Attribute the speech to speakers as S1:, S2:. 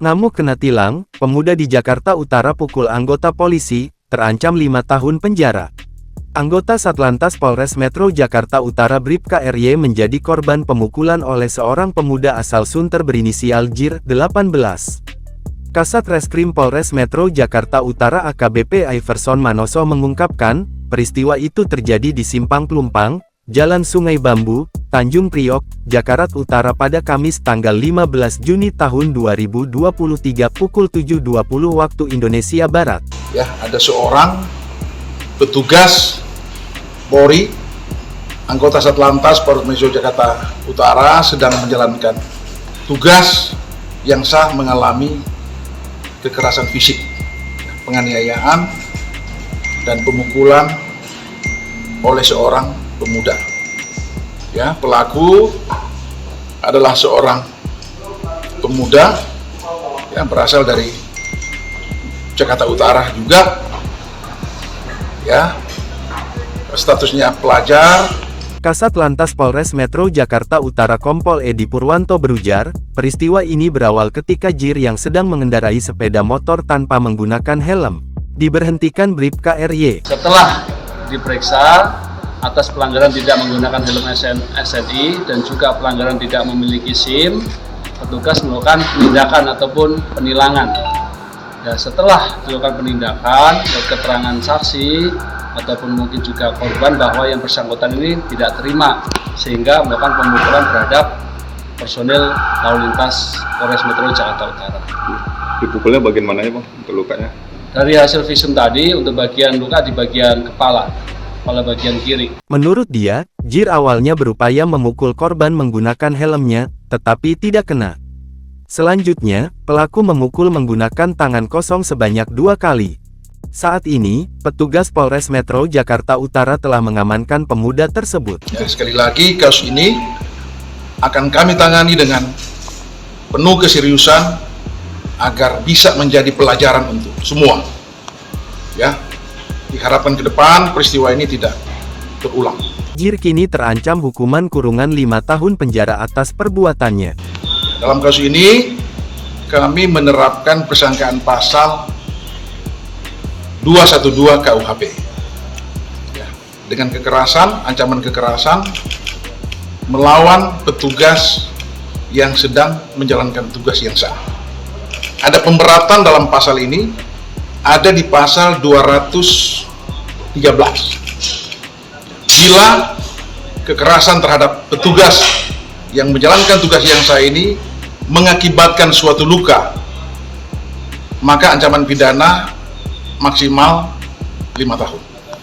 S1: Ngamuk kena tilang, pemuda di Jakarta Utara pukul anggota polisi, terancam 5 tahun penjara. Anggota Satlantas Polres Metro Jakarta Utara Bribka RY menjadi korban pemukulan oleh seorang pemuda asal Sunter berinisial JIR, 18. Kasat Reskrim Polres Metro Jakarta Utara AKBP Iverson Manoso mengungkapkan, peristiwa itu terjadi di Simpang Plumpang, Jalan Sungai Bambu, Tanjung Priok, Jakarta Utara pada Kamis tanggal 15 Juni tahun 2023 pukul 7.20 waktu Indonesia Barat.
S2: Ya, ada seorang petugas Polri, anggota Satlantas Polres Metro Jakarta Utara sedang menjalankan tugas yang sah mengalami kekerasan fisik, penganiayaan, dan pemukulan oleh seorang pemuda. Ya, pelaku adalah seorang pemuda yang berasal dari Jakarta Utara juga. Ya, statusnya pelajar.
S1: Kasat Lantas Polres Metro Jakarta Utara Kompol Edi Purwanto berujar, peristiwa ini berawal ketika JIR yang sedang mengendarai sepeda motor tanpa menggunakan helm diberhentikan Bribka RY.
S3: Setelah diperiksa atas pelanggaran tidak menggunakan helm SNI dan juga pelanggaran tidak memiliki SIM, petugas melakukan penindakan ataupun penilangan. Ya, setelah dilakukan penindakan, keterangan saksi ataupun mungkin juga korban bahwa yang bersangkutan ini tidak terima, sehingga melakukan pemukulan terhadap personil lalu lintas Polres Metro Jakarta Utara.
S4: Dipukulnya bagian mananya, Bang, untuk lukanya?
S3: Dari hasil visum tadi, untuk bagian luka di bagian kepala bagian kiri.
S1: Menurut dia, JIR awalnya berupaya memukul korban menggunakan helmnya, tetapi tidak kena. Selanjutnya, pelaku memukul menggunakan tangan kosong sebanyak 2 kali. Saat ini, petugas Polres Metro Jakarta Utara telah mengamankan pemuda tersebut.
S2: Ya, sekali lagi, kasus ini akan kami tangani dengan penuh keseriusan agar bisa menjadi pelajaran untuk semua. Ya, diharapkan ke depan peristiwa ini tidak terulang.
S1: JIR kini terancam hukuman kurungan 5 tahun penjara atas perbuatannya.
S2: Dalam kasus ini, kami menerapkan persangkaan pasal 212 KUHP. Ya, dengan kekerasan, ancaman kekerasan, melawan petugas yang sedang menjalankan tugas yang sah. Ada pemberatan dalam pasal ini, ada di pasal 213. Bila kekerasan terhadap petugas yang menjalankan tugas yang sah ini mengakibatkan suatu luka, maka ancaman pidana maksimal 5 tahun.